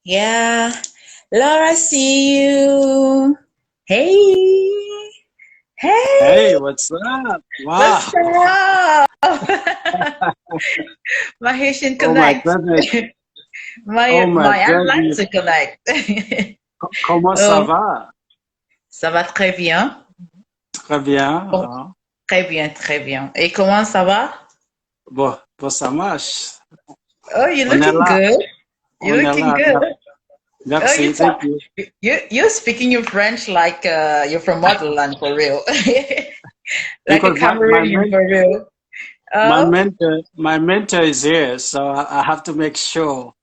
Yeah. Laura, see you. Hey. Hey, Hey. what's up? What's Wow. up? My Haitian Oh my connect. goodness. Oh my My goodness. Atlanta connect. Comment ça Oh, va? ça va très bien. Très bien. Bon, très bien, très bien. Et comment ça va? Bon, ça marche. Oh, you're On est looking là. good. You're On est looking là. good. Oh, Merci. Thank you. you're speaking your French like you're from motherland for real. Like a Because Cameroonian for real. Oh, my mentor is here, so I have to make sure.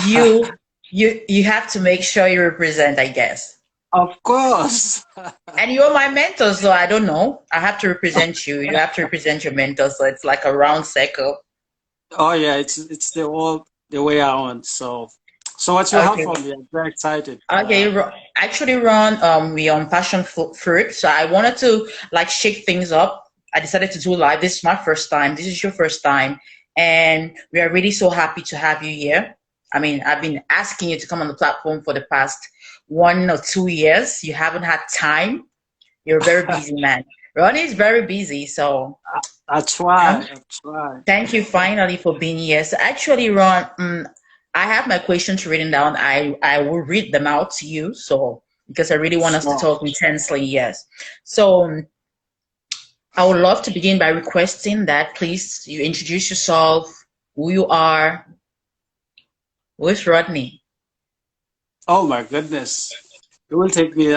you you have to make sure you represent, I guess. Of course. And you're my mentor, so I don't know. I have to represent you. You have to represent your mentor, so it's like a round circle. Oh yeah, it's the way I want. So what you have Okay. for me? I'm very excited. Okay, actually, Ron, we on passion fruit, so I wanted to like shake things up. I decided to do live. This is my first time. This is your first time, and we are really so happy to have you here. I mean, I've been asking you to come on the platform for the past 1 or 2 years. You haven't had time. You're a very busy man. Ronnie is very busy, so I you know. try. I try. Thank you finally for being here. So actually, Ron, I have my questions written down. I will read them out to you. So because I really want us to Sure. talk intensely, yes. So I would love to begin by requesting that please you introduce yourself, who you are, with Rodney. Oh my goodness. It will take me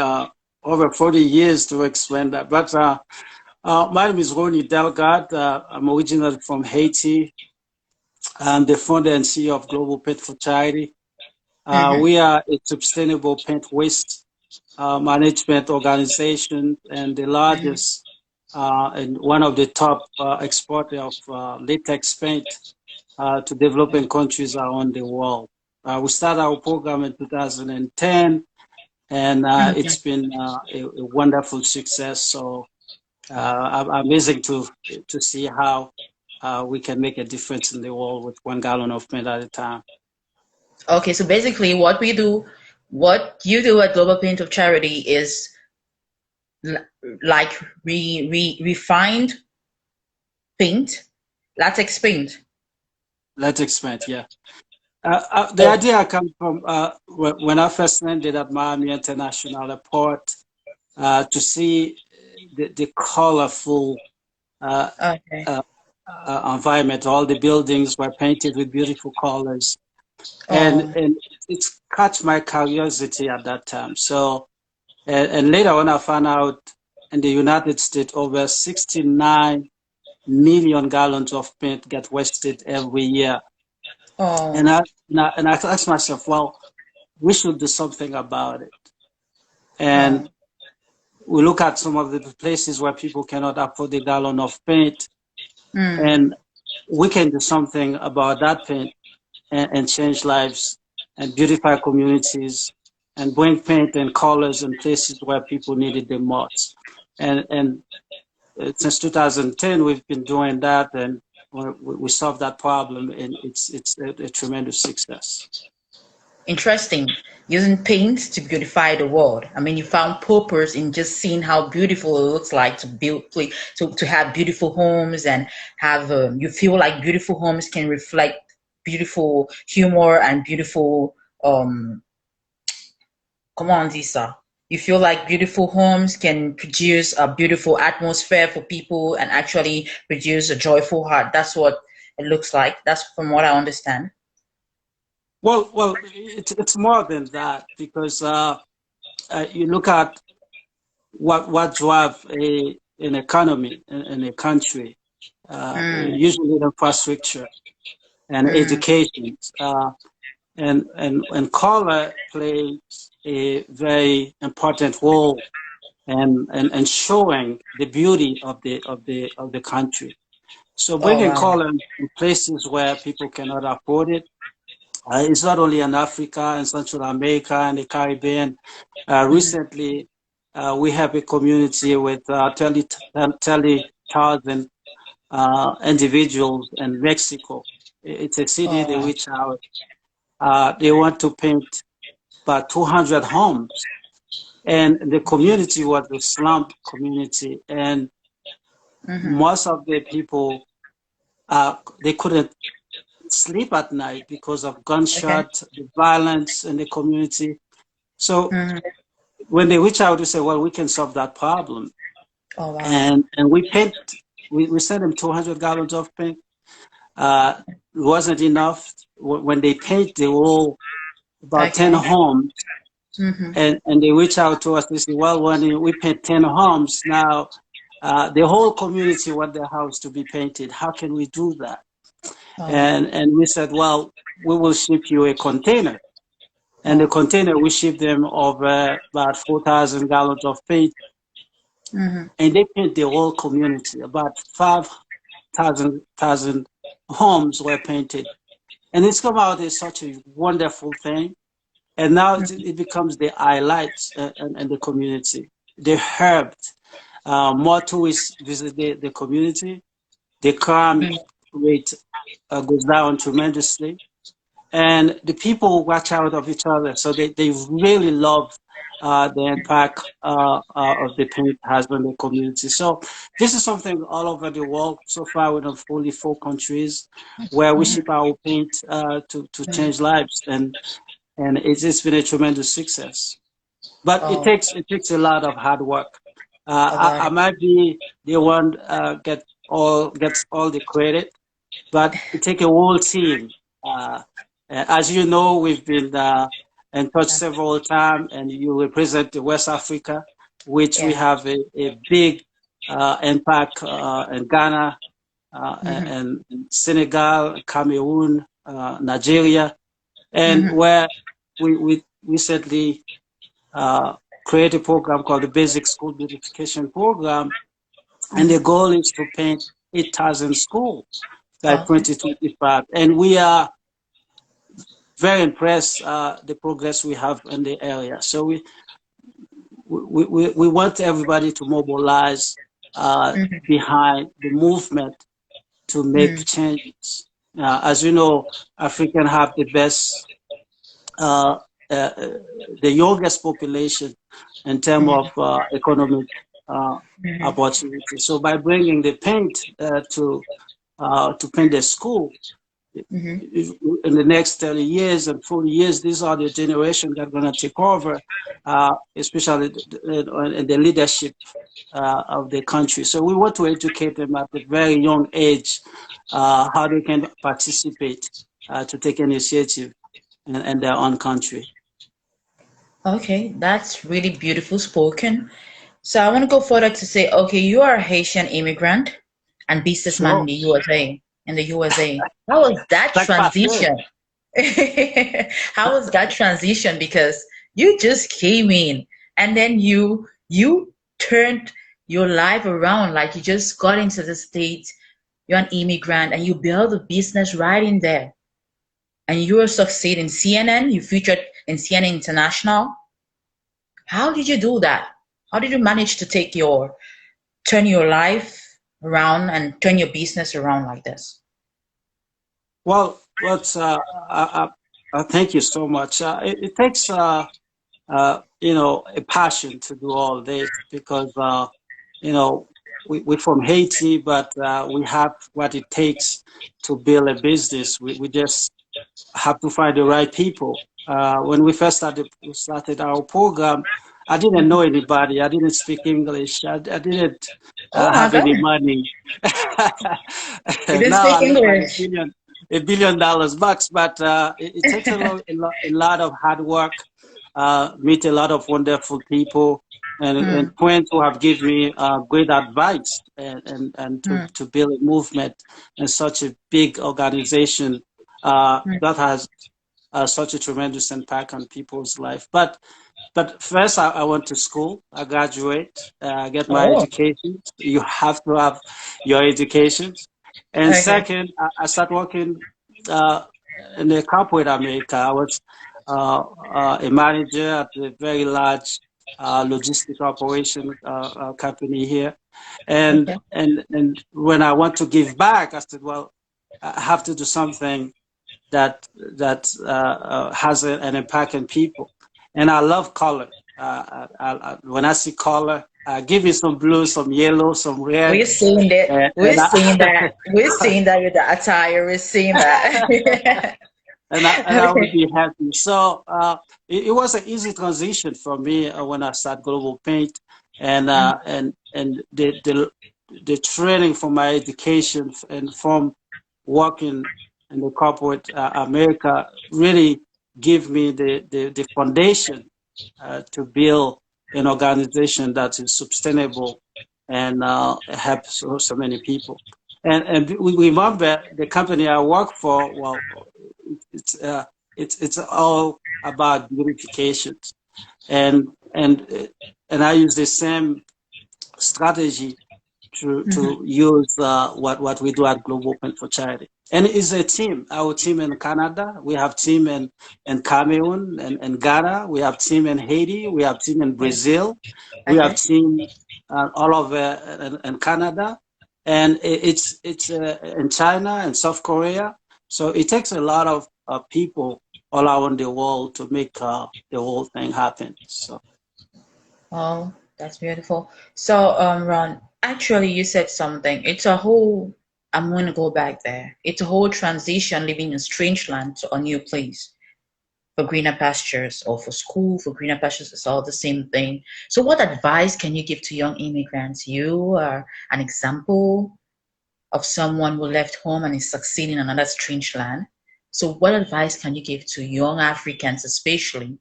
over 40 years to explain that. But my name is Rony Delgarde. I'm originally from Haiti. I'm the founder and CEO of Global Pet for Charity. Mm-hmm. We are a sustainable pet waste management organization and the Mm-hmm. largest and one of the top exporter of latex paint to developing countries around the world. We started our program in 2010 and Okay. it's been a wonderful success. So amazing to see how we can make a difference in the world with 1 gallon of paint at a time. Okay, so basically what you do at Global Paint of Charity is l- like refined paint, latex paint. Latex paint, yeah. The Oh, idea comes from when I first landed at Miami International Airport to see the colorful uh, okay. uh, environment. All the buildings were painted with beautiful colors, Oh, and it's caught my curiosity at that time. So, and later on, I found out in the United States over 69 million gallons of paint get wasted every year. oh, And I asked myself, well, we should do something about it. oh. And we look at some of the places where people cannot afford a gallon of paint, Mm. and we can do something about that paint and change lives and beautify communities and bring paint and colors in places where people need it the most. And since 2010, we've been doing that, and we solved that problem, and it's a tremendous success. Interesting. Using paint to beautify the world. I mean, you found purpose in just seeing how beautiful it looks like to build, to have beautiful homes and have. You feel like beautiful homes can reflect beautiful humor and beautiful. Come on, Lisa. You feel like beautiful homes can produce a beautiful atmosphere for people and actually produce a joyful heart. That's what it looks like. That's from what I understand. Well, it's more than that because you look at what drive an economy in a country, Mm, usually infrastructure and mm. education, and color plays a very important role and showing the beauty of the country. So Oh, bringing wow. color in places where people cannot afford it. It's not only in Africa and Central America and the Caribbean. Mm. Recently, we have a community with 30,000 individuals in Mexico. It's a city Oh, they wow. reach out they want to paint about 200 homes. And the community was a slum community. And most of the people, they couldn't sleep at night because of Okay. gunshot, the violence in the community. So Mm-hmm. when they reach out, we say, well, we can solve that problem. Oh wow. And we paint, we sent them 200 gallons of paint. It wasn't enough. When they paint, they were about 10 Okay. homes. Mm-hmm. And they reach out to us. They say, well, when we paint 10 homes, now the whole community want their house to be painted. How can we do that? Oh. And we said, well, we will ship you a container. And the Oh. container, we ship them over about 4,000 gallons of paint. Mm-hmm. And they paint the whole community. About 5,000 homes were painted. And it's come out as such a wonderful thing. And now it becomes the highlights in the community. The helped. More tourists visit the community. The crime rate goes down tremendously. And the people watch out of each other. So they really love the impact of the paint has on the community. So this is something all over the world. So far, we're in 44 countries where we ship our paint to change lives. And it's been a tremendous success. But Oh. it takes a lot of hard work. I got I it. might be the one gets all the credit, but it takes a whole team. As you know, we've been in touch several times, and you represent the West Africa, which we Yeah. have a big impact in Ghana, Mm-hmm. and Senegal, Cameroon, Nigeria, and Mm-hmm. where we recently create a program called the Basic School Beautification Program, and the goal is to paint 8,000 schools by Okay. 2025. And we are very impressed the progress we have in the area. So we want everybody to mobilize Mm-hmm. behind the movement to make changes. As you know, Africans have the best uh, uh, the youngest population in terms of Mm-hmm. economic uh, Mm-hmm. opportunity. So by bringing the paint to paint the school, Mm-hmm. in the next 30 years and 40 years, these are the generation that are going to take over, especially in the leadership of the country. So we want to educate them at a very young age how they can participate to take initiative in their own country. Okay, that's really beautiful spoken. So I want to go further to say, okay, you are a Haitian immigrant and businessman in Sure. the USA. In the USA, how was that Like Pasteur. transition? How was that transition? Because you just came in and then you turned your life around, like you just got into the States, you're an immigrant and you build a business right in there. And you are succeeding. CNN, you featured in CNN International. How did you do that? How did you manage to turn your life around and turn your business around like this? Well, let's, thank you so much. It takes, a passion to do all this because, you know, we're from Haiti, but we have what it takes to build a business. We just have to find the right people. When we first started our program, I didn't know anybody. I didn't speak English. I didn't Oh my have God. any money. You didn't Now speak I look like English. $1 billion bucks, but it takes a lot of hard work, meet a lot of wonderful people, and Hmm, friends who have given me great advice and hmm, to build a movement in such a big organization hmm. that has such a tremendous impact on people's life. But first, I went to school. I graduate, get my Oh, education. You have to have your education. And okay. second, I started working uh, in the corporate America. I was a manager at a very large logistic operation company here. Okay. And when I want to give back, I said, well, I have to do something that has an impact on people. And I love color. When I see color, give me some blue, some yellow, some red, We're seeing that. We're and seeing that. We're seeing that with the attire. We're seeing that. and I would Okay. be happy. So it was an easy transition for me when I started Global Paint, and the training for my education and from working in the corporate America really give me the foundation to build an organization that is sustainable and helps so many people. And we remember the company I work for. Well, it's uh, it's all about beautification, and and and I use the same strategy to Mhm. use what we do at Global Open for Charity. And it's a team. Our team in Canada, we have team in Cameroon and Ghana, we have team in Haiti, we have team in Yeah. Brazil, we have Okay. team all over in Canada, and it's in China and South Korea. So it takes a lot of people all around the world to make the whole thing happen. So. Oh, that's beautiful. So, Ron, actually, you said something. It's a whole. I'm going to go back there. It's a whole transition living in a strange land to a new place for greener pastures or for school for greener pastures. It's all the same thing. So, what advice can you give to young immigrants? You are an example of someone who left home and is succeeding in another strange land. So, what advice can you give to young Africans, especially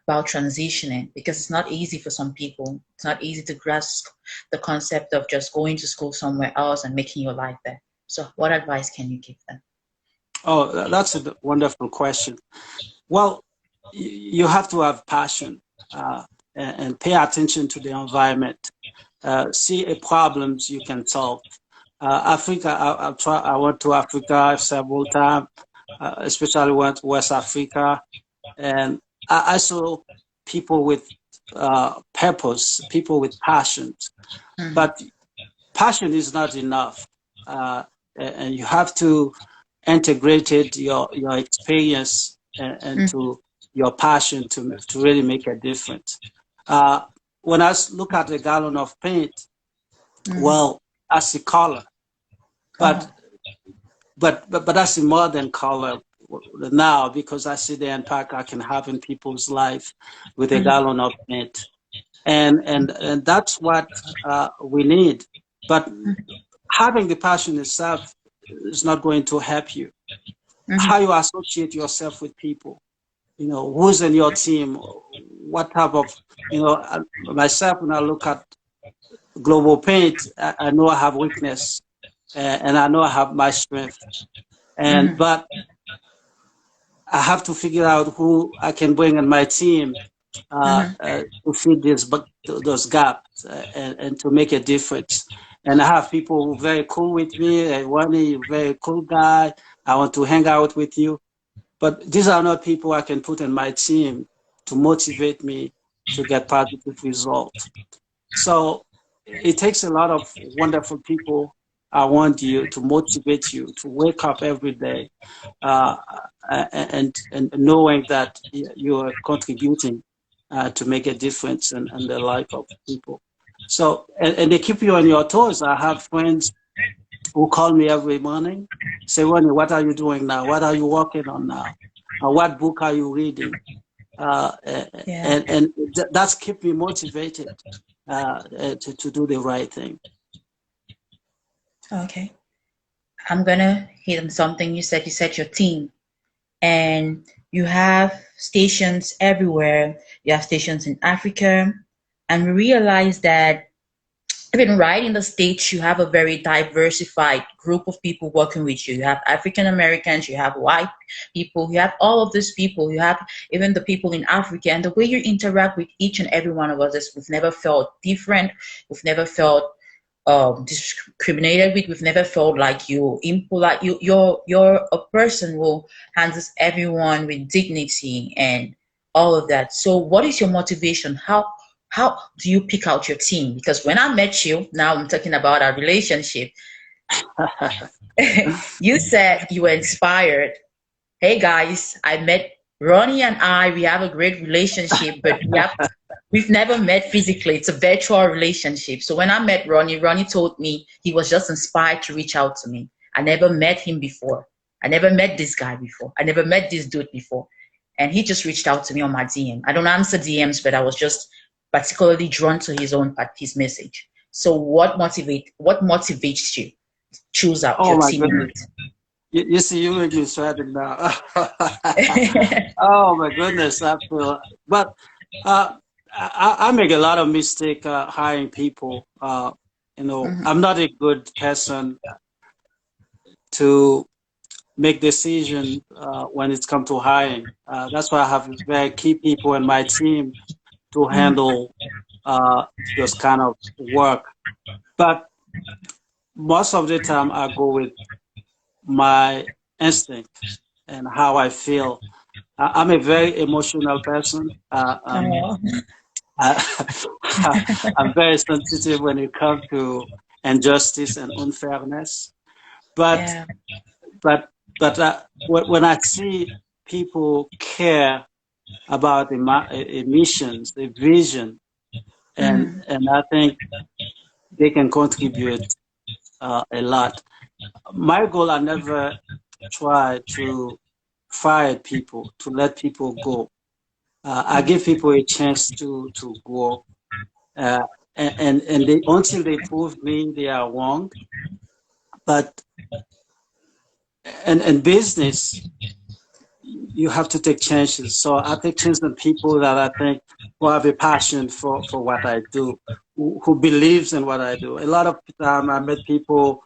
about transitioning? Because it's not easy for some people. It's not easy to grasp the concept of just going to school somewhere else and making your life there. So, what advice can you give them? Oh, that's a wonderful question. Well, you have to have passion and pay attention to the environment. See a problems you can solve. Africa, I went to Africa several times, especially went to West Africa, and I saw people with purpose, people with passions. Mhm. But passion is not enough, and you have to integrate it, your experience Mhm. into your passion to really make a difference. Uh, when look at a gallon of paint, Mhm. well, I see color, Uh-huh. but but I see more than color now because I see the impact I can have in people's life with a Mhm. gallon of paint, and that's what we need. But having the passion itself is not going to help you. How Mhm. you associate yourself with people, who's in your team, what type of, myself, when I look at Global Paint, I know I have weakness, and I know I have my strength, Mhm. but I have to figure out who I can bring in my team Mhm. to feed those gaps and to make a difference. And I have people who are very cool with me. Rony, you're a very cool guy. I want to hang out with you. But these are not people I can put in my team to motivate me to get positive results. So it takes a lot of wonderful people around you to motivate you to wake up every day uh, and knowing that you are contributing to make a difference in the life of people. So and they keep you on your toes. I have friends who call me every morning, say, Ronnie, what are you doing now? What are you working on now? What book are you reading? Yeah. That's keep me motivated to do the right thing. Okay. I'm gonna hit on something you said. You said your team, and you have stations everywhere. You have stations in Africa, and we realize that even right in the States, you have a very diversified group of people working with you. You have African Americans, you have white people, you have all of these people, you have even the people in Africa. And the way you interact with each and every one of us is we've never felt different, we've never felt discriminated with, we've never felt like you impolite. You're a person who handles everyone with dignity and all of that. So what is your motivation? How do you pick out your team? Because when I met you, now I'm talking about our relationship, you said you were inspired hey guys, I met Ronnie and we have a great relationship, but we've never met physically. It's a virtual relationship. So when I met Ronnie, Ronnie told me he was just inspired to reach out to me. I never met him before. I never met this guy before. I never met this dude before. And he just reached out to me on my DM. I don't answer DMs, but I was just particularly drawn to his message. So what motivates you? Choose out Oh your my teammate. goodness. You see, you make me sweating now. Oh my goodness, I feel. But I make a lot of mistake hiring people. Mhm. I'm not a good person to make decision when it's come to hiring. That's why I have very key people in my team to Mhm. handle this kind of work. But most of the time, I go with my instinct and how I feel. I'm a very emotional person. Oh, I'm very sensitive when it comes to injustice and unfairness. But yeah. but when I see people care about the missions, the vision, Mhm. and I think they can contribute a lot. My goal, I never try to fire people, to let people go. I give people a chance to grow, uh, and they, until they prove me they are wrong. But and business, you have to take chances. So I take chances on people that I think who have a passion for what I do, who believes in what I do. A lot of time I met people,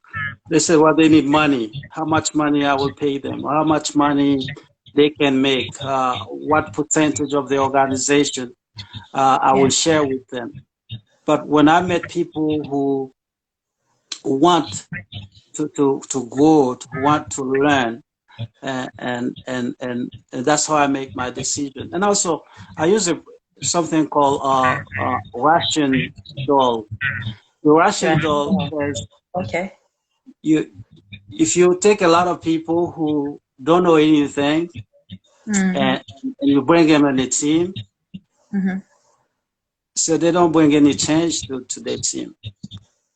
they say, well, they need money. How much money I will pay them? How much money they can make? What percentage of the organization I will Yeah. share with them? But when I met people who want to grow, who want to learn, and that's how I make my decision. And also, I use something called Russian doll. The Russian Right. doll Oh, says okay. you if you take a lot of people who don't know anything Mhm. and you bring them in a team, Mhm. so they don't bring any change to their team.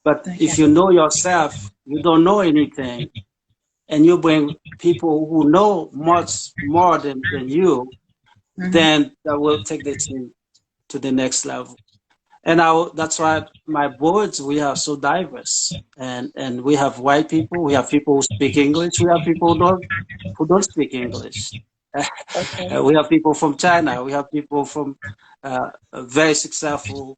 But Okay. if you know yourself, you don't know anything, and you bring people who know much more than you, Mhm. then that will take the team to the next level. And that's why my boards, we are so diverse. And we have white people, we have people who speak English, we have people who don't speak English. Okay. We have people from China, we have people from very successful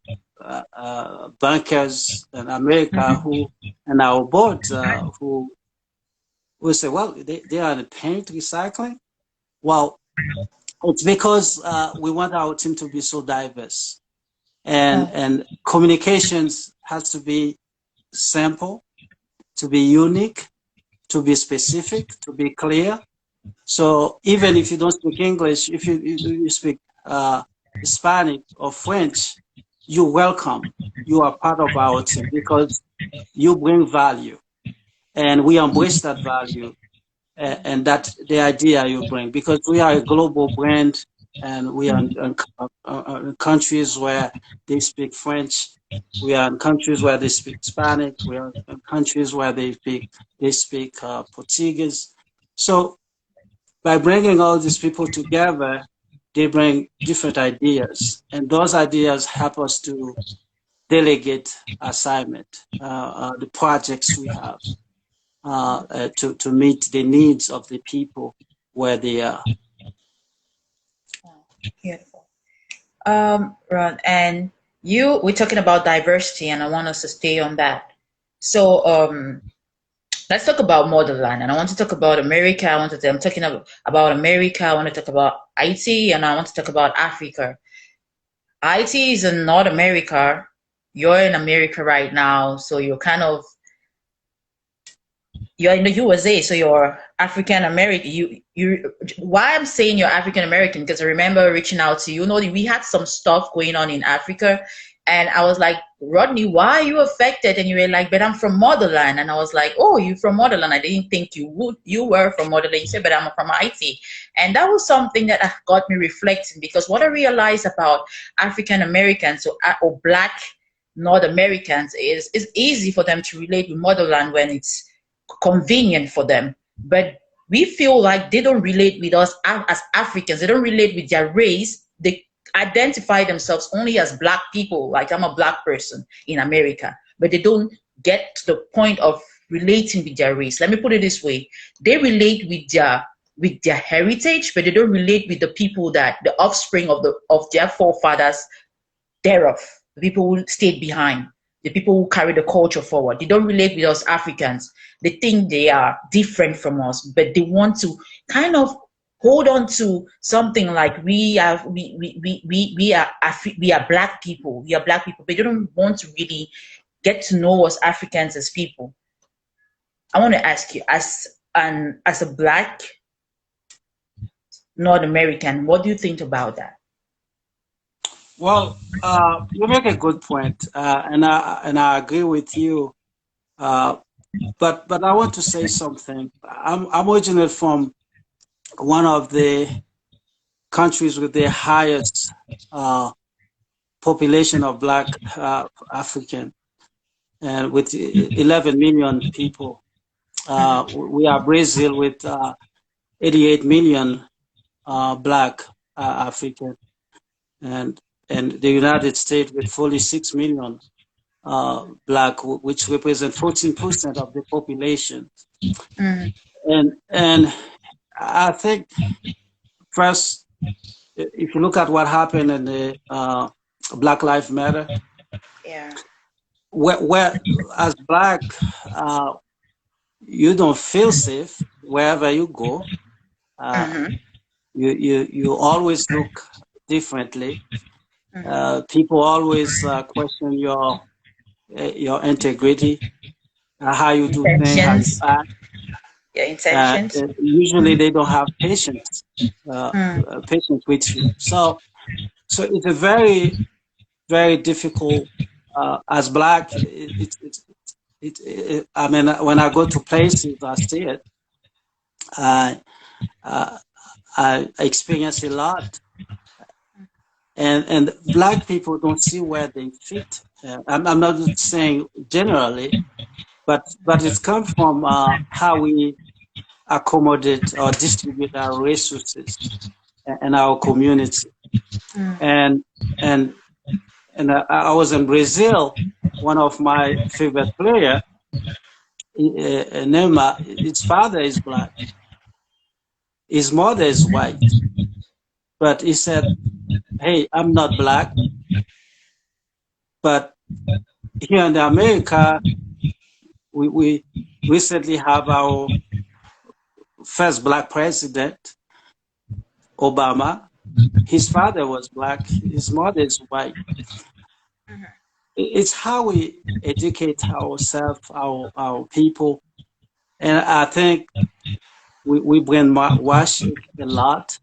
bankers in America Mhm. who, and our board, who will say, well, they are in paint recycling. Well, it's because we want our team to be so diverse, Oh, and communications has to be simple, to be unique, to be specific, to be clear. So even if you don't speak English, if you speak Hispanic or French, you're welcome. You are part of our team because you bring value, and we embrace that value, and that's the idea you bring, because we are a global brand, and we are in countries where they speak French. We are in countries where they speak Spanish. We are in countries where they speak Portuguese. So by bringing all these people together, they bring different ideas, and those ideas help us to delegate assignment, the projects we have, to meet the needs of the people where they are. oh, beautiful. Ron, and we're talking about diversity, and I want us to stay on that. So, let's talk about motherland, and I want to talk about America. I'm talking about America. I want to talk about IT, and I want to talk about Africa. IT is in North America. You're in America right now, so you're in the USA, so you're African American. You why I'm saying you're African American, because I remember reaching out to you. You know, we had some stuff going on in Africa, And I was like, Rodney, why are you affected? And you were like, but I'm from motherland. And I was like, oh, you from motherland? I didn't think you were from motherland. You said, but I'm from Haiti. And that was something that got me reflecting, because what I realized about African Americans or Black North Americans is it's easy for them to relate with motherland when it's convenient for them. But we feel like they don't relate with us as Africans. They don't relate with their race. They identify themselves only as Black people, like I'm a Black person in America, but they don't get to the point of relating with their race. Let me put it this way: they relate with their heritage, but they don't relate with the people that the offspring of their forefathers thereof, the people who stayed behind, the people who carry the culture forward. They don't relate with us Africans. They think they are different from us, but they want to kind of hold on to something like we are Black people. We are Black people, but they don't want to really get to know us Africans as people. I want to ask you, as a Black North American, what do you think about that? Well, you make a good point, and I agree with you. But I want to say something. I'm originally from one of the countries with the highest population of Black African, and with 11 million people. We are Brazil with 88 million Black African, and the United States with 46 million Black, which represent 14% of the population. Mm. And I think first, if you look at what happened in the Black Lives Matter, Yeah. where as Black, you don't feel safe wherever you go. Mm-hmm. You always look differently. People always question your integrity, how you do things, how you Intentions. act. Your intentions. Usually they don't have patience, Mm. patience with you. So it's a very difficult as Black. I mean, when I go to places, I see it. I uh, I experience a lot, and Black people don't see where they fit. I'm not saying generally, but it's come from how we accommodate or distribute our resources and our community. Mm. And and I was in Brazil. One of my favorite player, Neymar, his father is Black, his mother is white, but he said, "Hey, I'm not Black, but here in America, we recently have our first Black president, Obama. His father was Black, his mother is white." It's how we educate ourselves, our people. And I think we brainwash it a lot.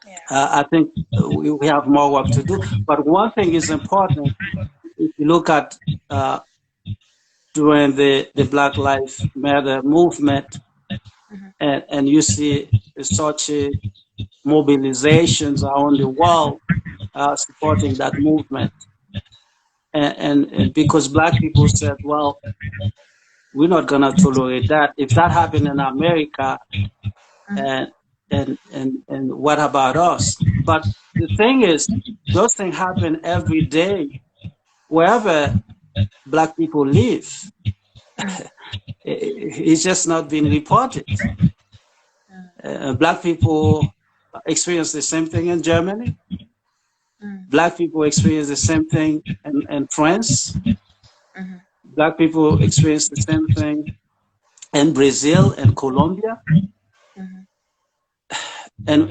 Yeah. I think we have more work to do. But one thing is important. If you look at during the Black Lives Matter movement, and you see such mobilizations around the world supporting that movement. And because Black people said, well, we're not going to tolerate that. If that happened in America, and what about us? But the thing is, those things happen every day wherever Black people live. It's just not been reported. Black people experience the same thing in Germany. Black people experience the same thing in France. Black people experience the same thing in Brazil and Colombia. And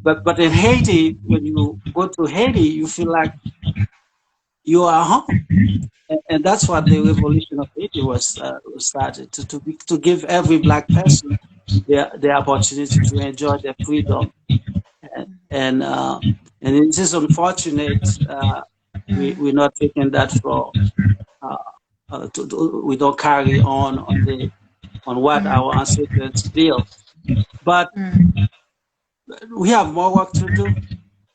but in Haiti, when you go to Haiti, you feel like you are home. And that's what the revolution of Haiti was started, to give every Black person the opportunity to enjoy their freedom. And it is unfortunate We're not taking that for. Uh, we don't carry on what our ancestors built, but we have more work to do,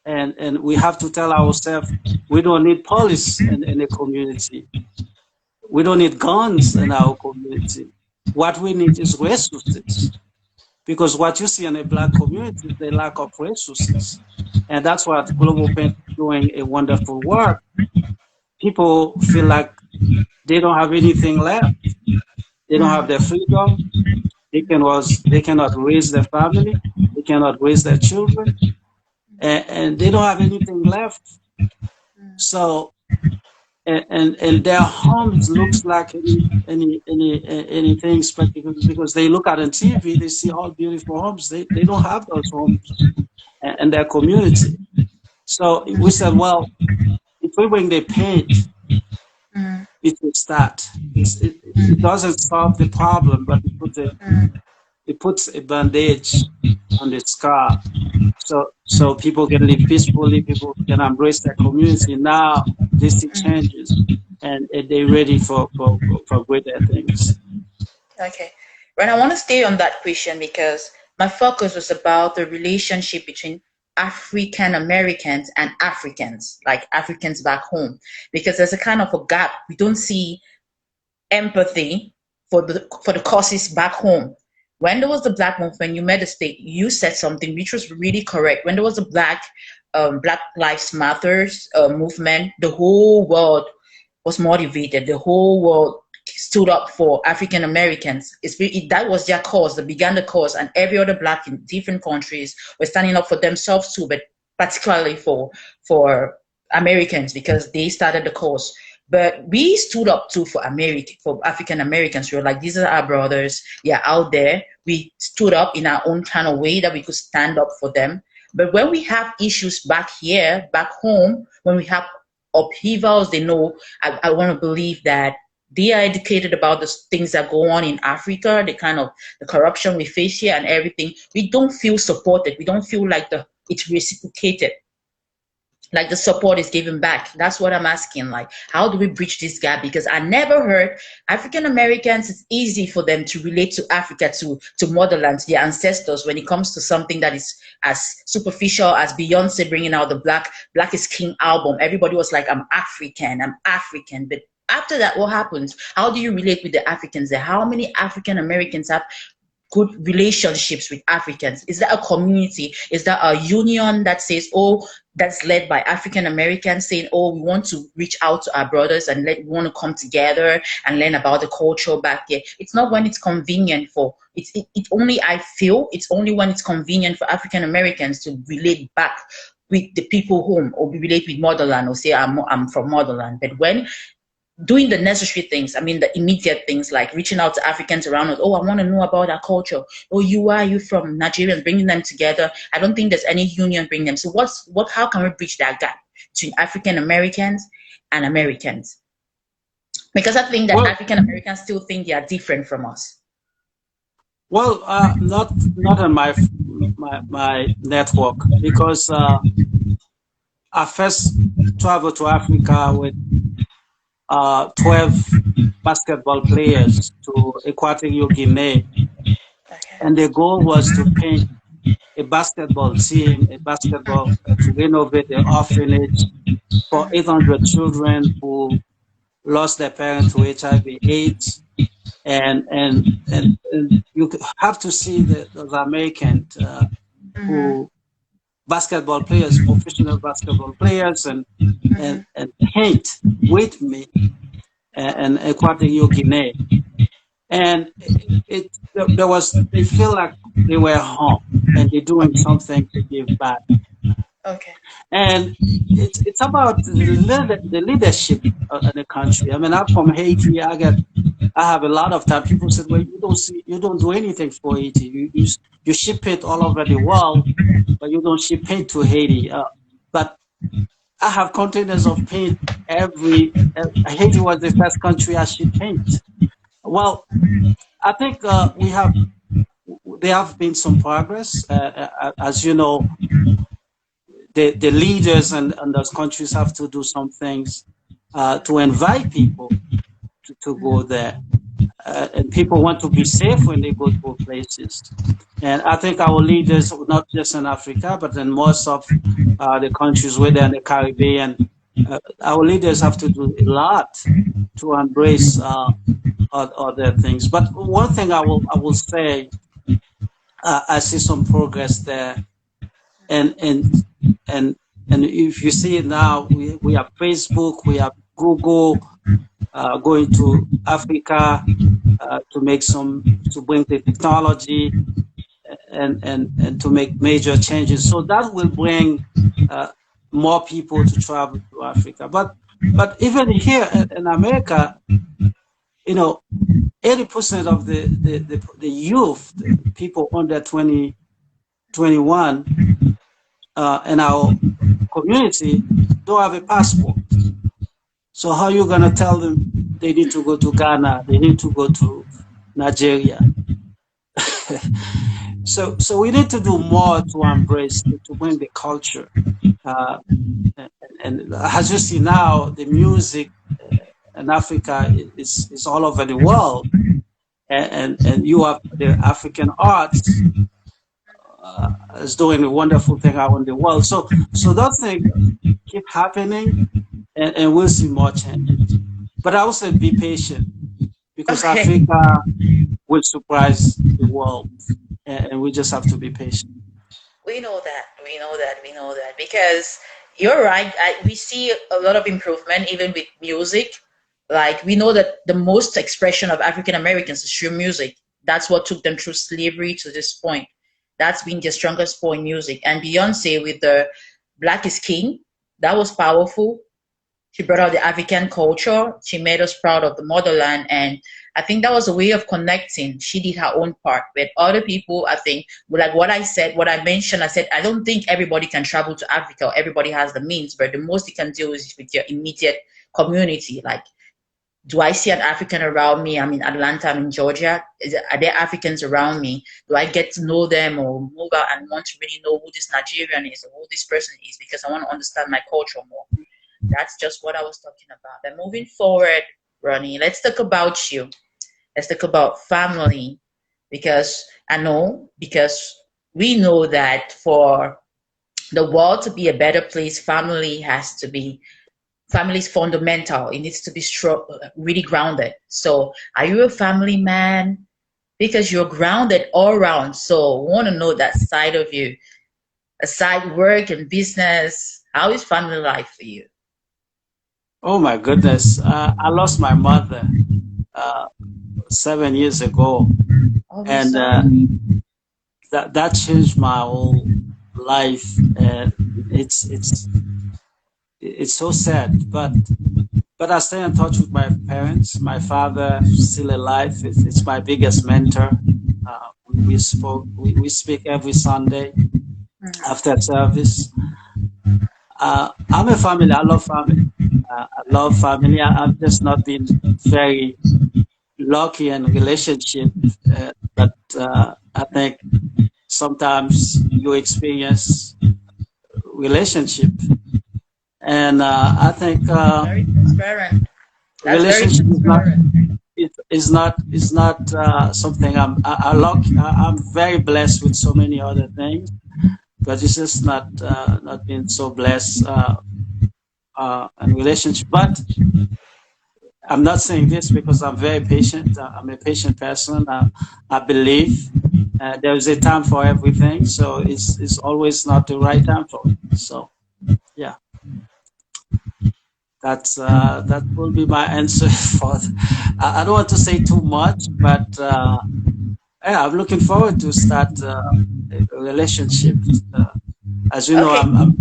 and we have to tell ourselves we don't need police in the community. We don't need guns in our community. What we need is resources, because what you see in the Black community is the lack of resources, and that's what Global Paint is doing a wonderful work. People feel like they don't have anything left. They don't have their freedom. They cannot raise their family. They cannot raise their children, and they don't have anything left. So, and their homes looks like anything spectacular, because they look at on TV, they see all beautiful homes. They don't have those homes in their community. So we said, well, if we bring the paint, it will start. It doesn't solve the problem, but it puts a bandage on the scar, so people can live peacefully, people can embrace their community. Now this thing changes, and they're ready for greater things. Okay. Right, I want to stay on that question because my focus was about the relationship between African Americans and Africans, like Africans back home, because there's a kind of a gap. We don't see empathy for the causes back home. When there was the Black movement, when you met the state, you said something which was really correct. When there was the Black Lives Matters movement, the whole world was motivated. The whole world stood up for African Americans. That was their cause. They began the cause, and every other Black in different countries were standing up for themselves too, but particularly for Americans because they started the cause. But we stood up too for African Americans. We were like, these are our brothers. They're out there. We stood up in our own kind of way that we could stand up for them. But when we have issues back here, back home, when we have upheavals, they know, I want to believe that they are educated about the things that go on in Africa, the corruption we face here and everything. We don't feel supported. We don't feel like it's reciprocated, like the support is given back. That's what I'm asking. Like, how do we bridge this gap? Because I never heard African Americans, it's easy for them to relate to Africa, to motherland, to their ancestors when it comes to something that is as superficial as Beyonce bringing out the Black is King album. Everybody was like, I'm African. But after that, what happens? How do you relate with the Africans there? How many African Americans have good relationships with Africans? Is that a community? Is that a union that says, oh, that's led by African Americans saying, oh, we want to reach out to our brothers and we want to come together and learn about the culture back there? It's not when it's convenient I feel it's only when it's convenient for African Americans to relate back with the people home, or relate with motherland, or say I'm from motherland. But when doing the necessary things, I mean the immediate things like reaching out to Africans around us, oh, I want to know about our culture. Oh, you from Nigerians, bringing them together. I don't think there's any union bringing them. So how can we bridge that gap between African Americans and Americans? Because I think that African Americans still think they are different from us. Well, not on my network, because I first traveled to Africa with 12 basketball players to Equatorial Guinea. Okay. And the goal was to paint a basketball team, to renovate the orphanage for 800 children who lost their parents to HIV/AIDS. And you have to see those Americans who basketball players, professional basketball players, and paint with me and Equatorial Guinea. And they feel like they were home and they're doing something to give back. Okay. And it's about the leadership of the country. I mean, I'm from Haiti. I have a lot of time. People said, well, you don't do anything for Haiti. You ship paint all over the world, but you don't ship paint to Haiti. But I have containers of paint Haiti was the first country I shipped paint. Well, I think there have been some progress. As you know, the leaders and those countries have to do some things to invite people to go there. And people want to be safe when they go to places. And I think our leaders, not just in Africa, but in most of the countries within the Caribbean, our leaders have to do a lot to embrace other things. But one thing I will say, I see some progress there, and and if you see it now, we have Facebook, we have Google, going to Africa to bring the technology and to make major changes. So that will bring more people to travel to Africa. But even here in America, 80% of the youth, the people under 21 in our community don't have a passport. So how are you going to tell them they need to go to Ghana, they need to go to Nigeria? So we need to do more to embrace, to bring the culture. And as you see now, the music in Africa is all over the world. And you have the African arts is doing a wonderful thing around the world. So those things keep happening, and we'll see more changes. But I would say be patient, because Africa will surprise the world, and we just have to be patient. We know that. We know that. We know that. Because you're right. We see a lot of improvement even with music. Like, we know that the most expression of African Americans is through music. That's what took them through slavery to this point. That's been their strongest point in music. And Beyonce with the Black is King, that was powerful. She brought out the African culture. She made us proud of the motherland. And I think that was a way of connecting. She did her own part. But other people, I think, like what I said, what I mentioned, I said, I don't think everybody can travel to Africa or everybody has the means, but the most you can do is with your immediate community. Like, do I see an African around me? I'm in Atlanta, I'm in Georgia. Are there Africans around me? Do I get to know them or move out and want to really know who this Nigerian is or who this person is, because I want to understand my culture more? That's just what I was talking about. Then moving forward, Rony, let's talk about you. Let's talk about family, because we know that for the world to be a better place, family is fundamental. It needs to be strong, really grounded. So are you a family man? Because you're grounded all around. So I want to know that side of you, aside work and business. How is family life for you? Oh my goodness. I lost my mother 7 years ago. Oh, And that changed my whole life. And it's so sad, but I stay in touch with my parents. My father still alive. It's my biggest mentor. We speak every Sunday after service. I'm a family. I love family. I love family. I've just not been very lucky in relationship, but I think sometimes you experience relationship. And I think very transparent. relationship is not something I'm very blessed with so many other things, but it's just not been so blessed in relationship. But I'm not saying this because I'm very patient. I'm a patient person. I believe there is a time for everything, so it's always not the right time for it. So yeah. That will be my answer for. I don't want to say too much, but yeah, I'm looking forward to start a relationship. As you know, I'm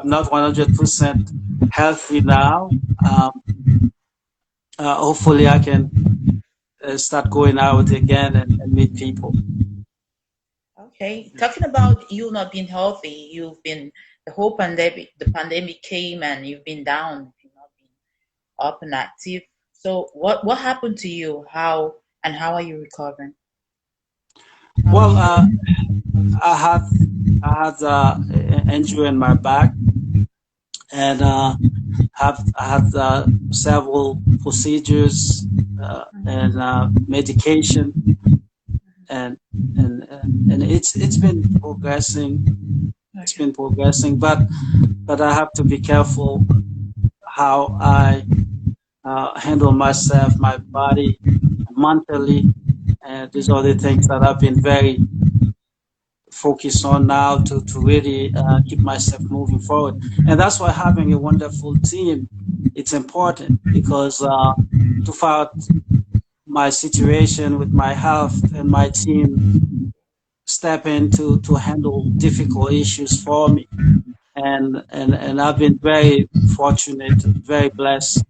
not 100% healthy now. Hopefully, I can start going out again and meet people. Okay, talking about you not being healthy, the whole pandemic came and you've been down, you've not been up and active. So what happened to you? How are you recovering? Well, I had injury in my back, and have had several procedures and medication, and it's been progressing. It's been progressing, but I have to be careful how I handle myself, my body, mentally, and these are the things that I've been very focused on now to really keep myself moving forward. And that's why having a wonderful team, it's important, because to fight my situation with my health and my team step in to handle difficult issues for me. And I've been very fortunate, very blessed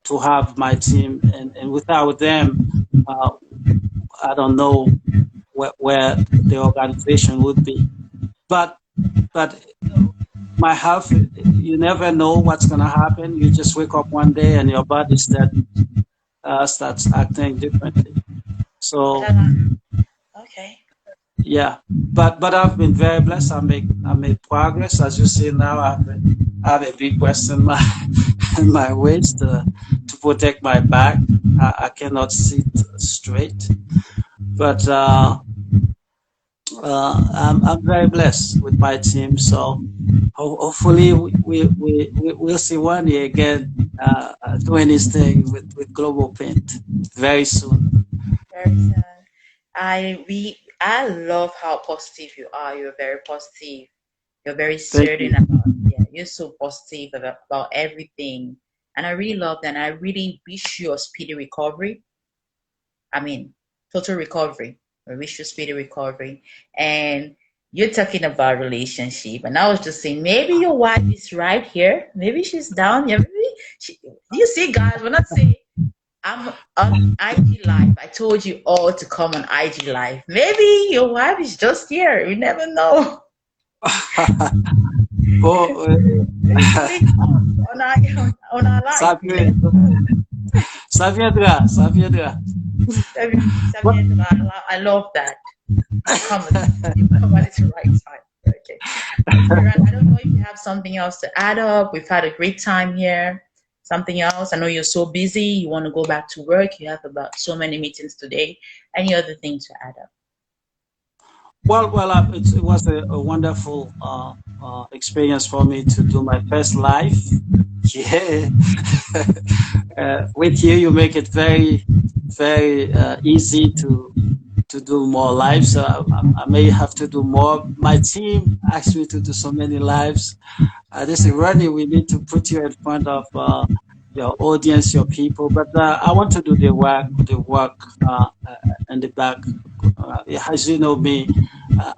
to have my team, and without them, I don't know where the organization would be. But my health, you never know what's going to happen. You just wake up one day and your body starts acting differently. So okay. Yeah, but I've been very blessed. I made progress. As you see now, I have a big breast in my in my waist to protect my back. I cannot sit straight, but I'm very blessed with my team. So hopefully we'll see Rony again doing his thing with Global Paint very soon. Very soon. I love how positive you are. You're very positive. You're very Thank certain you. about, yeah, you're so positive about everything. And I really love that. And I really wish you a speedy recovery. I mean, total recovery. I wish you speedy recovery. And you're talking about relationship. And I was just saying, maybe your wife is right here. Maybe she's down here. Maybe you see, guys, we're not saying I'm on IG Live. I told you all to come on IG Live. Maybe your wife is just here. We never know. Oh, Maybe on our live. ça viendra, ça viendra. I love that. You come at the right time. Okay. I don't know if you have something else to add up. We've had a great time here. Something else? I know you're so busy. You want to go back to work. You have about so many meetings today. Any other things to add up? Well, it was a wonderful experience for me to do my first live. Yeah, with you, you make it very, very easy to do more lives. So I may have to do more. My team asked me to do so many lives. They say, Rony, we need to put you in front of your audience, your people. But I want to do the work in the back. As you know me,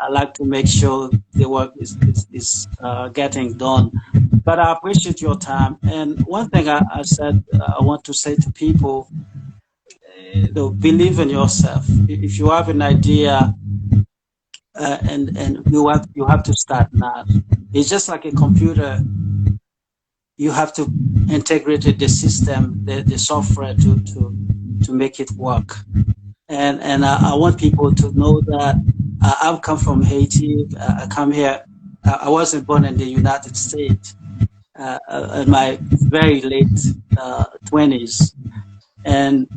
I like to make sure the work is getting done. But I appreciate your time. And one thing I said, I want to say to people, believe in yourself. If you have an idea, and you have to start now. It's just like a computer. You have to integrate the system, the software to make it work. And I want people to know that I've come from Haiti. I come here. I wasn't born in the United States in my very late 20s, and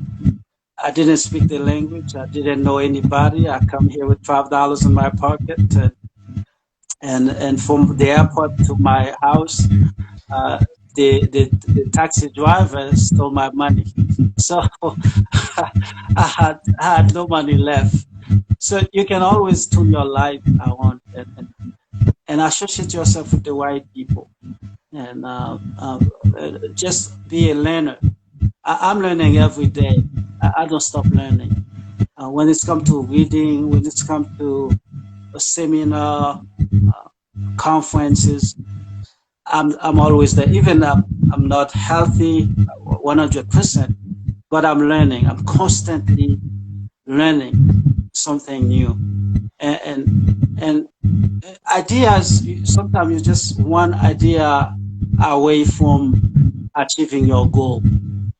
I didn't speak the language. I didn't know anybody. I come here with $5 in my pocket, and from the airport to my house, the taxi driver stole my money. So I had no money left. So you can always tune your life around and associate yourself with the right people, and just be a learner. I'm learning every day. I don't stop learning. When it's come to reading, when it's come to a seminar, conferences, I'm always there. Even I'm not healthy 100%, but I'm learning. I'm constantly learning something new. And ideas, sometimes you're just one idea away from achieving your goal.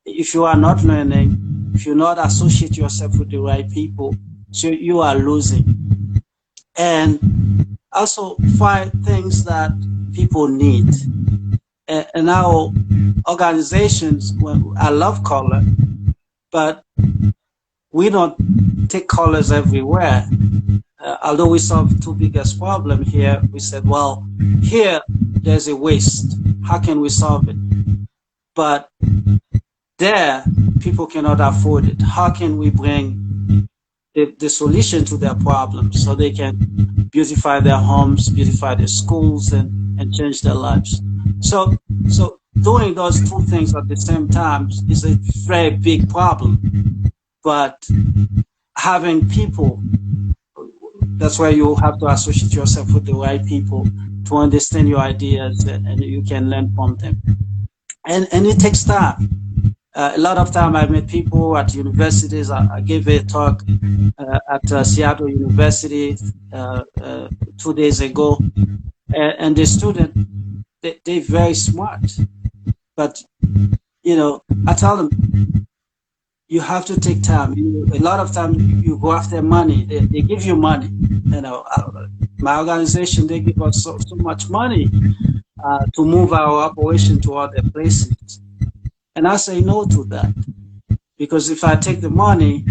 If you are not learning, if you not associate yourself with the right people, so you are losing. And also find things that people need. And our organizations, well, I love color, but we don't take colors everywhere. Although we solved two biggest problem here, we said, well, here there's a waste. How can we solve it? But there, people cannot afford it. How can we bring the solution to their problems so they can beautify their homes, beautify their schools, and change their lives? So doing those two things at the same time is a very big problem. But having people, that's why you have to associate yourself with the right people to understand your ideas, and you can learn from them. And it takes time. A lot of time I met people at universities. I gave a talk at Seattle University 2 days ago, and the student, they're very smart. But, I tell them, you have to take time. A lot of time you go after money. They give you money. My organization, they give us so much money to move our operation to other places. And I say no to that. Because if I take the money,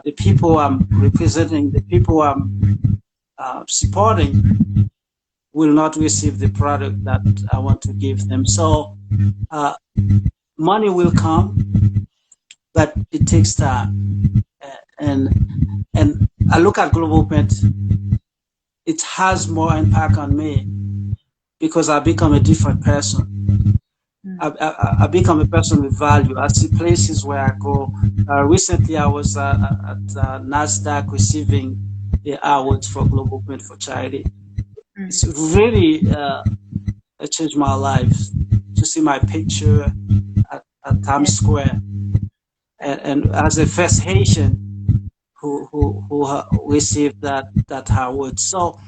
the people I'm representing, the people I'm supporting will not receive the product that I want to give them. So money will come, but it takes time. And I look at Global Paint, it has more impact on me because I become a different person. I become a person with value. I see places where I go. Recently, I was at NASDAQ receiving the awards for Global Paint for Charity. It's really changed my life to see my picture at Times Square, and as a first Haitian who received that award. So,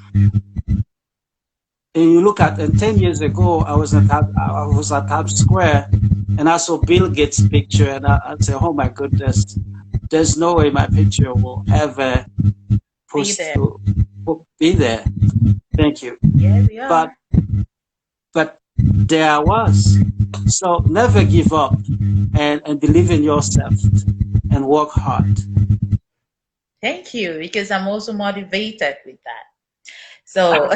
and you look at, and 10 years ago, I was at Times Square, and I saw Bill Gates' picture, and I said, "Oh my goodness, there's no way my picture will ever be there." Thank you. Yeah, we are. But there I was. So never give up, and believe in yourself, and work hard. Thank you, because I'm also motivated with that. So,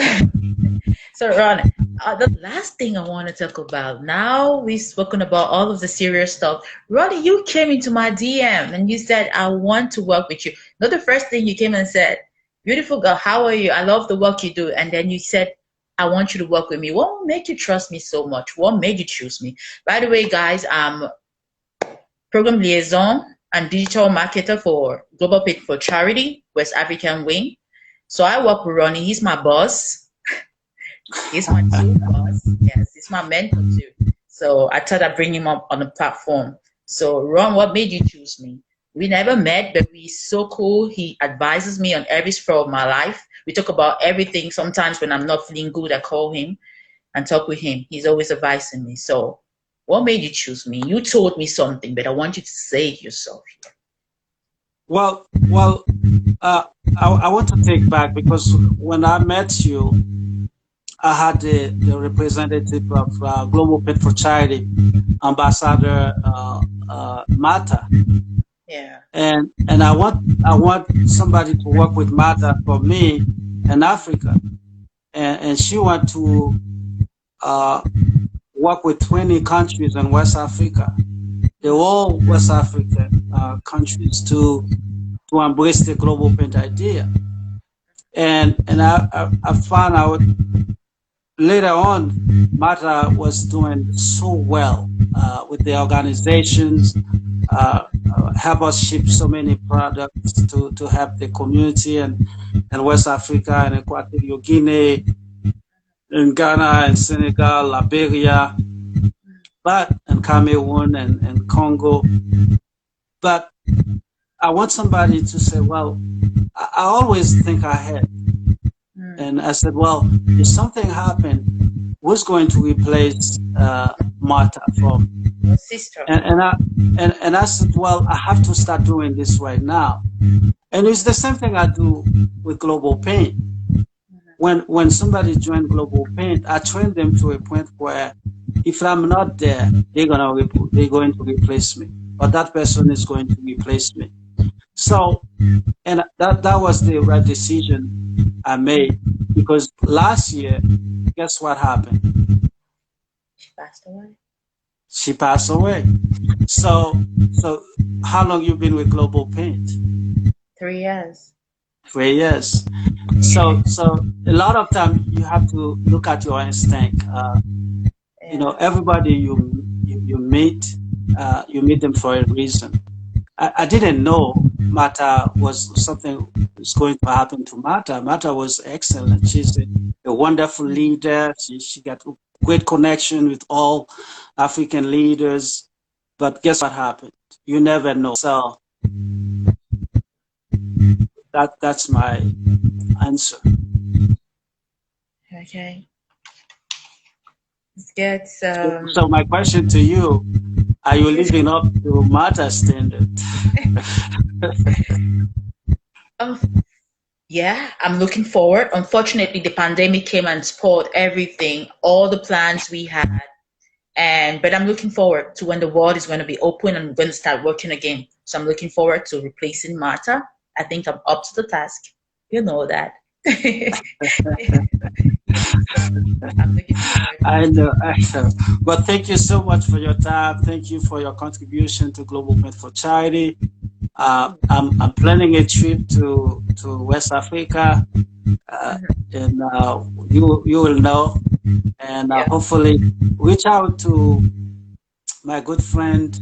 so Ron, the last thing I want to talk about, now we've spoken about all of the serious stuff. Ronnie, you came into my DM and you said, I want to work with you. Not the first thing you came and said, beautiful girl, how are you? I love the work you do. And then you said, I want you to work with me. What made you trust me so much? What made you choose me? By the way, guys, I'm program liaison and digital marketer for Global Paint for Charity, West African Wing. So I work with Ronnie. He's my boss. He's my true boss. Yes, he's my mentor too. So I thought I'd bring him up on the platform. So Ron, what made you choose me? We never met, but he's so cool. He advises me on every sphere of my life. We talk about everything. Sometimes when I'm not feeling good, I call him and talk with him. He's always advising me. So what made you choose me? You told me something, but I want you to say it yourself here. Well, I want to take back, because when I met you, I had the representative of Global Paint for Charity, Ambassador Mata. Yeah. And I want somebody to work with Mata for me in Africa, and she want to work with 20 countries in West Africa, the whole West African countries to embrace the Global Paint idea. And I found out later on, Mata was doing so well with the organizations, help us ship so many products to help the community in West Africa and Equatorial Guinea, in Ghana and Senegal, Liberia, and Cameroon and Congo. But I want somebody to say, well, I always think ahead. And I said, well, if something happened, who's going to replace Martha from your sister? And I said, well, I have to start doing this right now. And it's the same thing I do with Global Paint. when somebody joined Global Paint, I trained them to a point where if I'm not there, they're going to replace me, or that person is going to replace me. So, and that was the right decision I made, because last year, guess what happened? She passed away. She passed away. So how long you been with Global Paint? 3 years. 3 years. So a lot of time you have to look at your instinct. Yeah. Everybody you meet, you meet them for a reason. I didn't know Mata was something was going to happen to Mata. Mata was excellent. She's a wonderful leader. She got a great connection with all African leaders. But guess what happened? You never know. So that's my answer. Okay. Let's get So my question to you, are you living up to Mata standard? um, yeah, I'm looking forward. Unfortunately, the pandemic came and spoiled everything, all the plans we had. But I'm looking forward to when the world is going to be open and we're going to start working again. So I'm looking forward to replacing Marta. I think I'm up to the task. You know that. I'm looking forward. I know. But thank you so much for your time. Thank you for your contribution to Global Movement for Charity. I'm planning a trip to West Africa, and you will know, and Yeah. hopefully reach out to my good friend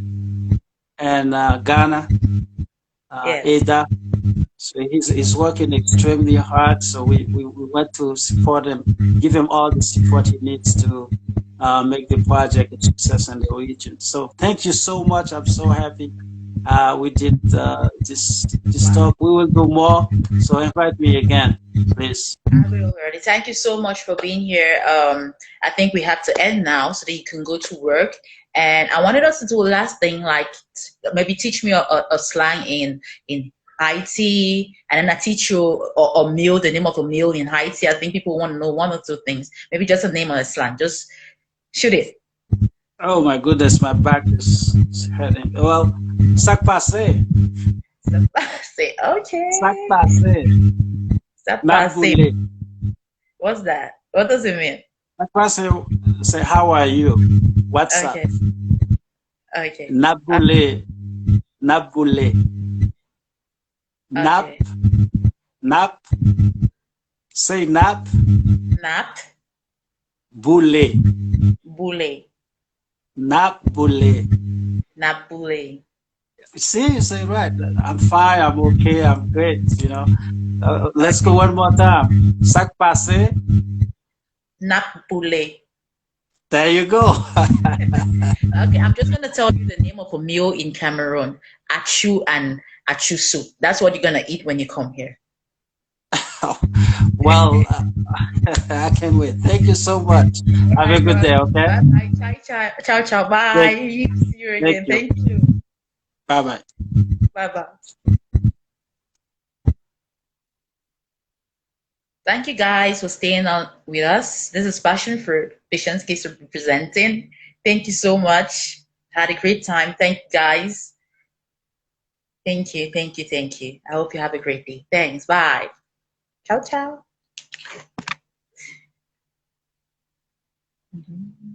in Ghana, Yes. Ada. So he's working extremely hard. So we want to support him, give him all the support he needs to make the project a success in the region. So thank you so much. I'm so happy we did this talk. We will do more. So invite me again, please. I will, already. Thank you so much for being here. I think we have to end now so that you can go to work. And I wanted us to do a last thing, like maybe teach me a slang in Haiti, and then I teach you a meal, the name of a meal in Haiti. I think people want to know one or two things. Maybe just a name of a slang. Just shoot it. Oh my goodness, my back is hurting. Well, sac passé, Say sac okay. passé, not Say boulé. what's that? What does it mean? Sac passé, say how are you? What's up? Okay. Okay. Not boulé, not boulé. Nap, Okay. nap, say nap, Nap. boulé, Boule. nap boulé. Nap boule. See, you say right. I'm fine. I'm okay. I'm great. Let's go Okay. one more time. Sac passé. Nap boule. There you go. Okay, I'm just gonna tell you the name of a meal in Cameroon. Achu and achu soup. That's what you're gonna eat when you come here. Well, I can't wait. Thank you so much. All Have a right, good day. Ron. Okay. Bye bye. Ciao, ciao, ciao, ciao. Thank, Bye. See you thank again. you. Thank you. Bye bye. Bye bye. Thank you guys for staying on with us. This is Passion Fruit. Patience keeps representing. Thank you so much. Had a great time. Thank you guys. Thank you. Thank you. Thank you. I hope you have a great day. Thanks. Bye. Ciao, ciao. Mhm.